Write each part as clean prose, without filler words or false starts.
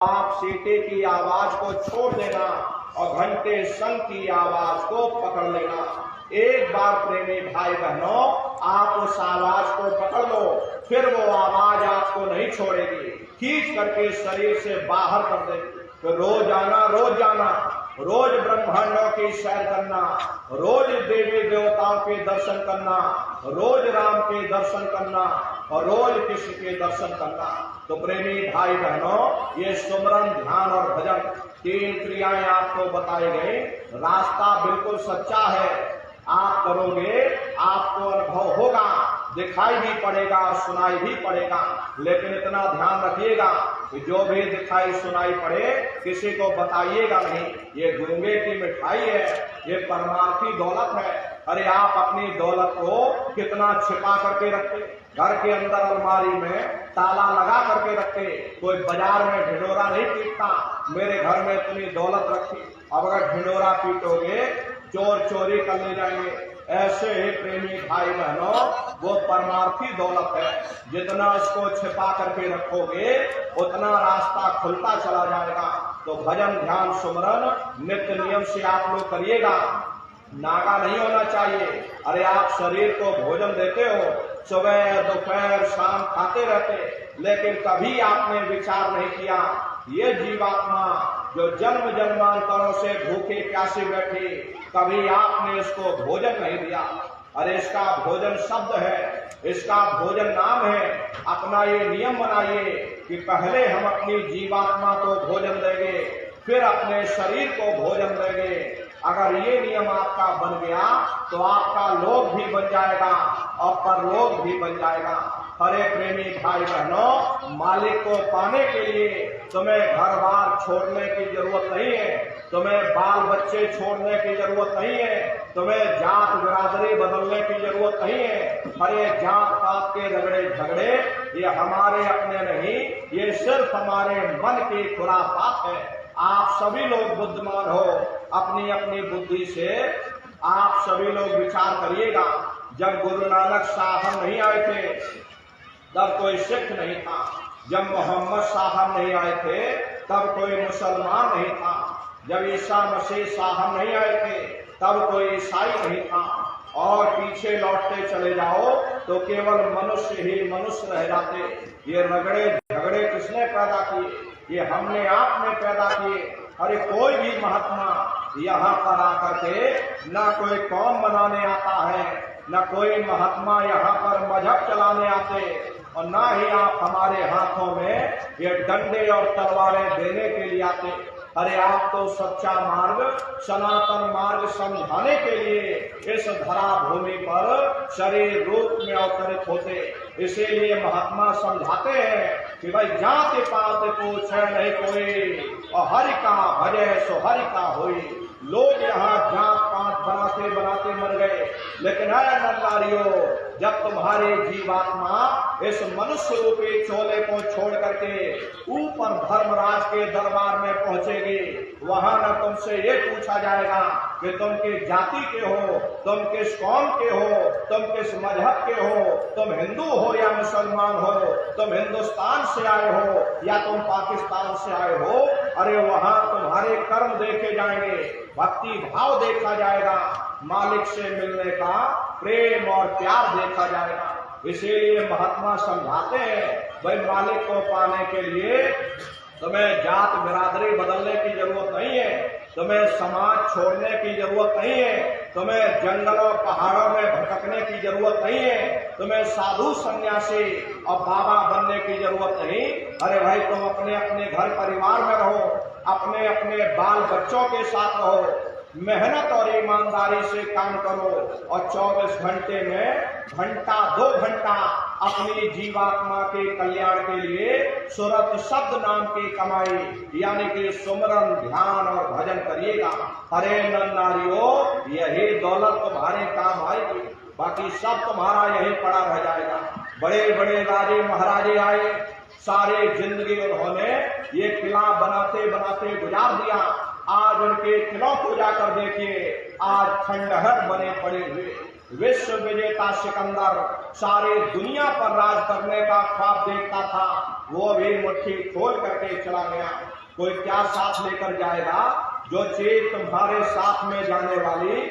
आप सीटी की आवाज को छोड़ देना और घंटे शंख की आवाज को पकड़ लेना। एक बार प्रेमी भाई बहनों, आप उस आवाज को पकड़ लो, फिर वो आवाज आपको नहीं छोड़ेगी, खींच करके शरीर से बाहर कर देगी। तो रोज आना, रोज ब्रह्मांडों की सैर करना, रोज देवी देवताओं के दर्शन करना, रोज राम के दर्शन करना और रोज कृष्ण के दर्शन करना। तो प्रेमी भाई बहनों, ये सुमरन, ध्यान और भजन, तीन क्रियाएं आपको बताई गई। रास्ता बिल्कुल सच्चा है, आप करोगे आपको अनुभव होगा, दिखाई भी पड़ेगा और सुनाई भी पड़ेगा। लेकिन इतना ध्यान रखिएगा कि जो भी दिखाई सुनाई पड़े किसी को बताइएगा नहीं। ये गूंगे की मिठाई है, ये परमार्थी दौलत है। अरे आप अपनी दौलत को कितना छिपा करके रखते, घर के अंदर अलमारी में ताला लगा करके रखते, कोई बाजार में ढिंढोरा नहीं पीटता मेरे घर में इतनी दौलत रखी। अब अगर ढिंढोरा पीटोगे चोर चोरी कर ले जाएंगे। ऐसे ही प्रेमी भाई बहनों, वो परमार्थी दौलत है, जितना इसको छिपा करके रखोगे उतना रास्ता खुलता चला जाएगा। तो भजन, ध्यान, सुमरन नित्य नियम से आप लोग करिएगा, नागा नहीं होना चाहिए। अरे आप शरीर को भोजन देते हो, सुबह दोपहर शाम खाते रहते, लेकिन कभी आपने विचार नहीं किया ये जीवात्मा जो जन्म जन्मांतरों से भूखे प्यासे बैठी, कभी आपने इसको भोजन नहीं दिया। अरे इसका भोजन शब्द है, इसका भोजन नाम है। अपना ये नियम बनाइए कि पहले हम अपनी जीवात्मा को भोजन देंगे, फिर अपने शरीर को भोजन देंगे। अगर ये नियम आपका बन गया तो आपका लोक भी बन जाएगा और परलोक भी बन जाएगा। अरे प्रेमी भाई बहनों, मालिक को पाने के लिए तुम्हें घर बार छोड़ने की जरूरत नहीं है, तुम्हें बाल बच्चे छोड़ने की जरूरत नहीं है, तुम्हें जात बिरादरी बदलने की जरूरत नहीं है। अरे जात पात के रगड़े झगड़े ये हमारे अपने नहीं, ये सिर्फ हमारे मन की खुराफात है। आप सभी लोग बुद्धिमान हो, अपनी अपनी बुद्धि से आप सभी लोग विचार करिएगा। जब गुरु नानक साहब नहीं आए थे तब कोई सिख नहीं था, जब मोहम्मद साहब नहीं आए थे तब कोई मुसलमान नहीं था, जब ईसा मसीह साहब नहीं आए थे तब कोई ईसाई नहीं था। और पीछे लौटते चले जाओ तो केवल मनुष्य ही मनुष्य रह जाते। ये रगड़े झगड़े किसने पैदा किए? ये हमने आपने पैदा किए। अरे कोई भी महात्मा यहाँ पर आकर के ना कोई कौम बनाने आता है, न कोई महात्मा यहाँ पर मजहब चलाने आते, और ना ही आप हमारे हाथों में ये डंडे और तलवारें देने के लिए आते। अरे आप तो सच्चा मार्ग, सनातन मार्ग समझाने के लिए इस धरा भूमि पर शरीर रूप में अवतरित होते। इसीलिए महात्मा समझाते हैं कि भाई जाति पात पूछे नहीं कोई, और हरि का भजे सो हरि का होई। लोग यहाँ जात पात बनाते बनाते मर गए, लेकिन है नंदारियों, जब तुम्हारे जीवात्मा इस मनुष्य रूपी चोले को छोड़ करके ऊपर धर्मराज के दरबार में पहुंचेगी, वहां न तुमसे ये पूछा जाएगा कि तुम किस जाति के हो, तुम किस कौम के हो, तुम किस मजहब के हो, तुम हिंदू हो या मुसलमान हो, तुम हिंदुस्तान से आए हो या तुम पाकिस्तान से आए हो। अरे वहां तुम्हारे कर्म देखे जाएंगे, भक्ति भाव देखा जाएगा, मालिक से मिलने का प्रेम और प्यार देखा जाएगा। इसीलिए महात्मा समझाते हैं, भाई मालिक को पाने के लिए तुम्हें जात बिरादरी बदलने की जरूरत नहीं है, तुम्हें समाज छोड़ने की जरूरत नहीं है, तुम्हें जंगलों पहाड़ों में भटकने की जरूरत नहीं है, तुम्हें साधु सन्यासी और बाबा बनने की जरूरत नहीं। अरे भाई तुम अपने अपने घर परिवार में रहो, अपने अपने बाल बच्चों के साथ रहो, मेहनत और ईमानदारी से काम करो, और 24 घंटे में घंटा 2 घंटा अपनी जीवात्मा के कल्याण के लिए सुरत शब्द नाम की कमाई यानी कि सुमरन, ध्यान और भजन करिएगा। अरे नर नारियों, यही दौलत तुम्हारे काम आएगी, बाकी सब तुम्हारा यही पड़ा रह जाएगा। बड़े बड़े राजे महाराजे आए, सारे जिंदगी उन्होंने ये किला बनाते बनाते गुजार दिया। आज उनके किलों को जाकर देखिए, आज खंडहर बने पड़े हुए। विश्व विजेता सिकंदर सारे दुनिया पर राज करने का ख्वाब देखता था, वो भी मुट्ठी खोल करके चला गया। कोई क्या साथ लेकर जाएगा? जो चीज तुम्हारे साथ में जाने वाली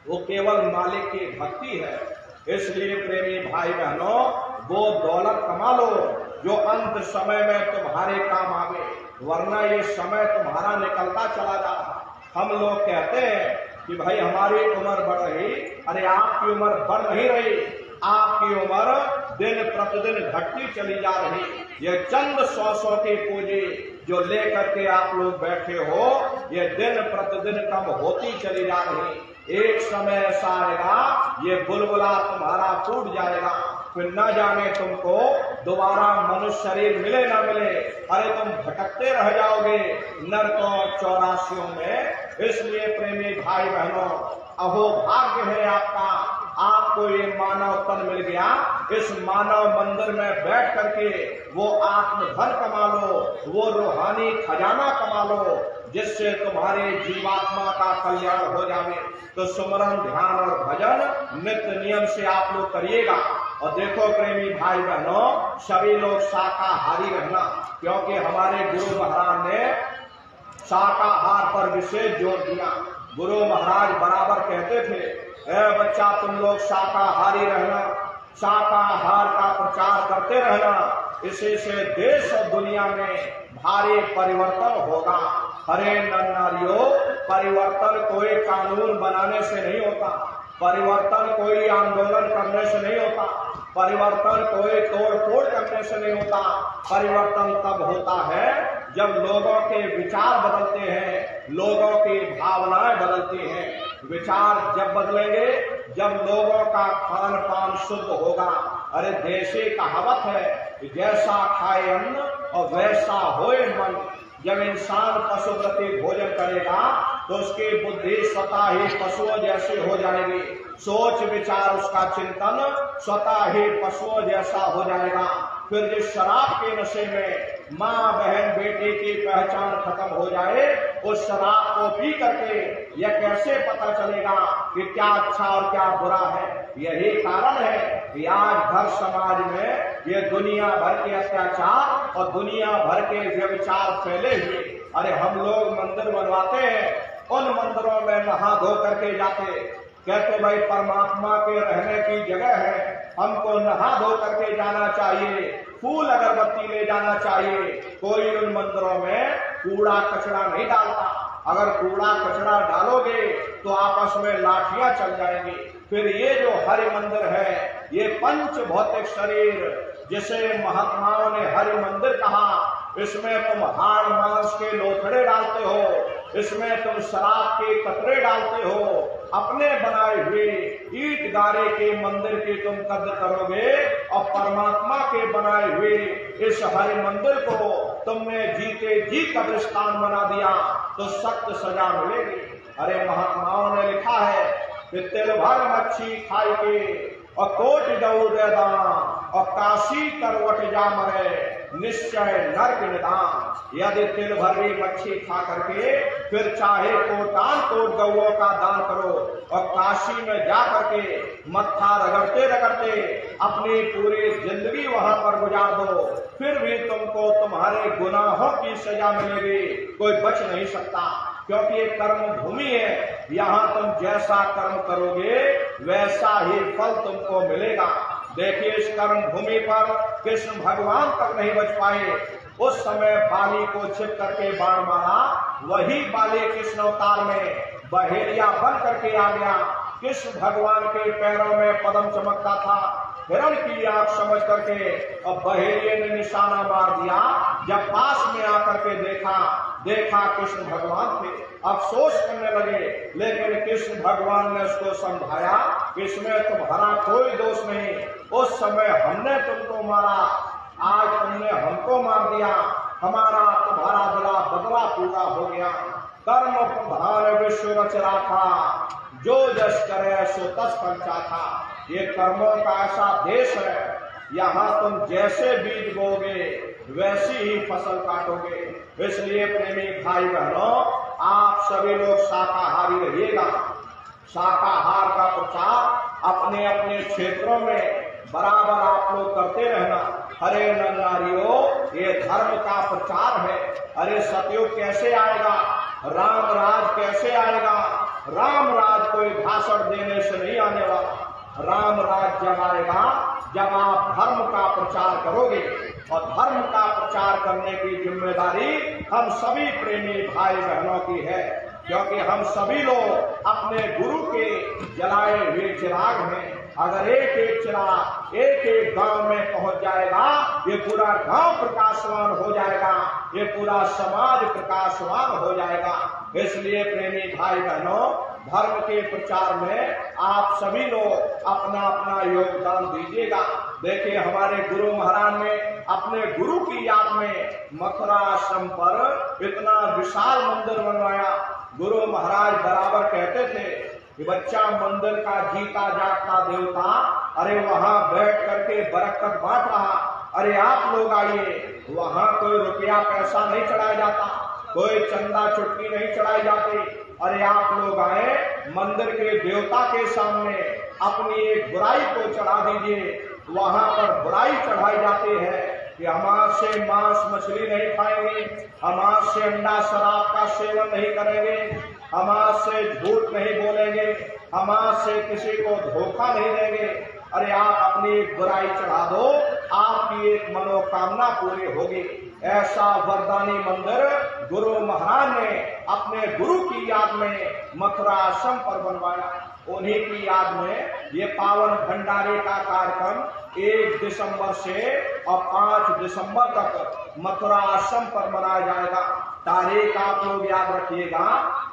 वो केवल मालिक की भक्ति है। इसलिए प्रेमी भाई बहनों, वो दौलत कमा लो जो अंत समय में तुम्हारे काम आवे, वरना ये समय तुम्हारा निकलता चला जा रहा। हम लोग कहते हैं कि भाई हमारी उम्र बढ़ रही, अरे आपकी उम्र बढ़ नहीं रही, आपकी उम्र दिन प्रतिदिन घटती चली जा रही। ये चंद सौ की पूंजी जो लेकर के आप लोग बैठे हो, ये दिन प्रतिदिन कम होती चली जा रही। एक समय ऐसा आएगा ये बुलबुला तुम्हारा टूट जाएगा, फिर न जाने तुमको दोबारा मनुष्य शरीर मिले ना मिले। अरे तुम भटकते रह जाओगे नरकों चौरासियों में। इसलिए प्रेमी भाई बहनों, अहो भाग्य है आपका, आपको ये मानव तन मिल गया। इस मानव मंदिर में बैठ करके वो आत्मधन कमा लो, वो रूहानी खजाना कमा लो, जिससे तुम्हारे जीवात्मा का कल्याण हो जाए। तो सुमरन, ध्यान और भजन नित्य नियम से आप लोग करिएगा। और देखो प्रेमी भाई बहनों, सभी लोग शाकाहारी रहना, क्योंकि हमारे गुरु महाराज ने शाकाहार पर विशेष जोर दिया। गुरु महाराज बराबर कहते थे, ए बच्चा तुम लोग शाकाहारी रहना, शाकाहार का प्रचार करते रहना, इसी से देश और दुनिया में भारी परिवर्तन होगा। अरे नर नारियों, परिवर्तन कोई कानून बनाने से नहीं होता, परिवर्तन कोई आंदोलन करने से नहीं होता, परिवर्तन कोई तोड़ फोड़ करने से नहीं होता। परिवर्तन तब होता है जब लोगों के विचार बदलते हैं, लोगों की भावनाएं बदलती हैं। विचार जब बदलेंगे, जब लोगों का खान पान शुद्ध होगा। अरे देशी कहावत है कि जैसा खाए अन्न और वैसा होए मन। जब इंसान पशु प्रति भोजन करेगा तो उसकी बुद्धि स्वतः ही पशुओं जैसी हो जाएगी, सोच विचार उसका चिंतन स्वतः ही पशुओं जैसा हो जाएगा। फिर जिस शराब के नशे में माँ बहन बेटी की पहचान खत्म हो जाए, उस शराब को पी करके यह कैसे पता चलेगा कि क्या अच्छा और क्या बुरा है। यही कारण है कि आज घर समाज में ये दुनिया भर के अत्याचार और दुनिया भर के व्यभिचार फैले हुए। अरे हम लोग मंदिर बनवाते हैं, उन मंदिरों में नहा धो करके जाते, कहते भाई परमात्मा के रहने की जगह है, हमको नहा धो करके जाना चाहिए, फूल अगरबत्ती ले जाना चाहिए। कोई उन मंदिरों में कूड़ा कचरा नहीं डालता। अगर कूड़ा कचरा डालोगे तो आपस में लाठियां चल जाएंगी। फिर ये जो हरि मंदिर है, ये पंच भौतिक शरीर जिसे महात्माओं ने हरि मंदिर कहा, इसमें तुम हाड़ मांस के लोथड़े डालते हो, इसमें तुम शराब के कतरे डालते हो, अपने बनाए हुए ईट गारे के मंदिर की तुम कद्र करोगे और परमात्मा के बनाए हुए इस हरि मंदिर को तुमने जीते जी कब्रिस्तान बना दिया तो सख्त सजा मिलेगी। अरे महात्माओं ने लिखा है कि तिल भर मच्छी खाई के और कोट दऊ दे दान और काशी करवट जा मरे, निश्चय नर्क निदान। यदि तिल भरी मच्छी खा करके फिर चाहे कोटान कोट गौओं का दान करो और काशी में जा करके मत्था रगड़ते रगड़ते अपनी पूरी जिंदगी वहां पर गुजार दो, फिर भी तुमको तुम्हारे गुनाहों की सजा मिलेगी, कोई बच नहीं सकता। क्योंकि ये कर्म भूमि है, यहाँ तुम जैसा कर्म करोगे वैसा ही फल तुमको मिलेगा। देखिए इस कर्म भूमि पर कृष्ण भगवान तक नहीं बच पाए। उस समय बाली को छिप करके बाण मारा, वही बाली कृष्ण अवतार में बहेलिया बन करके आ गया। कृष्ण भगवान के पैरों में पद्म चमकता था, हिरण की आंख समझ करके और बहेलिये ने निशाना मार दिया। जब पास में आकर के देखा कृष्ण भगवान थे, अफसोस करने लगे, लेकिन कृष्ण भगवान ने उसको समझाया कि इसमें तुम्हारा कोई दोष नहीं, उस समय हमने तुमको मारा, आज तुमने हमको मार दिया, हमारा तुम्हारा बदला पूरा हो गया। कर्म प्रधान विश्व रच राखा, जो जस करे सो तस पंचा था। ये कर्मों का ऐसा देश है, यहाँ तुम जैसे बीज बोगे वैसी ही फसल काटोगे। इसलिए प्रेमी भाई बहनों, आप सभी लोग शाकाहारी रहिएगा। शाकाहार का प्रचार अपने अपने क्षेत्रों में बराबर आप लोग करते रहना। अरे नर नारियों, ये धर्म का प्रचार है। अरे सतयुग कैसे आएगा, राम राज कैसे आएगा? राम राज कोई भाषण देने से नहीं आने वाला। राम राज जब आएगा जब आप धर्म का प्रचार करोगे, और धर्म का प्रचार करने की जिम्मेदारी हम सभी प्रेमी भाई बहनों की है, क्योंकि हम सभी लोग अपने गुरु के जलाए हुए चिराग हैं। अगर एक एक चिराग एक एक गांव में पहुंच जाएगा, ये पूरा गांव प्रकाशवान हो जाएगा, ये पूरा समाज प्रकाशवान हो जाएगा। इसलिए प्रेमी भाई बहनों, धर्म के प्रचार में आप सभी लोग अपना अपना योगदान दीजिएगा। देखिए, हमारे गुरु महाराज ने अपने गुरु की याद में मथुरा आश्रम पर इतना विशाल मंदिर बनवाया। गुरु महाराज बराबर कहते थे कि बच्चा मंदिर का जीता जागता देवता, अरे वहां बैठ करके बरकत बांट रहा। अरे आप लोग आइए, वहां कोई रुपया पैसा नहीं चढ़ाया जाता, कोई चंदा चुटकी नहीं चढ़ाई जाती। अरे आप लोग आए, मंदिर के देवता के सामने अपनी एक बुराई को चढ़ा दीजिए। वहां पर बुराई चढ़ाई जाती है कि हम आज से मांस मछली नहीं खाएंगे, हम आज से अंडा शराब का सेवन नहीं करेंगे, हम आज से झूठ नहीं बोलेंगे, हम आज से किसी को धोखा नहीं देंगे। अरे आप अपनी एक बुराई चढ़ा दो, आपकी एक मनोकामना पूरी होगी। ऐसा वरदानी मंदिर गुरु महाराज ने अपने गुरु की याद में मथुरा आश्रम पर बनवाया। उन्हीं की याद में ये पावन भंडारे का कार्यक्रम 1 दिसंबर से और 5 दिसंबर तक मथुरा आश्रम पर मनाया जाएगा। तारीख आप लोग याद रखिएगा,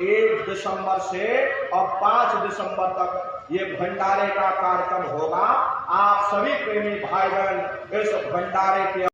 1 दिसंबर से और 5 दिसंबर तक ये भंडारे का कार्यक्रम होगा। आप सभी प्रेमी भाई बहन इस भंडारे के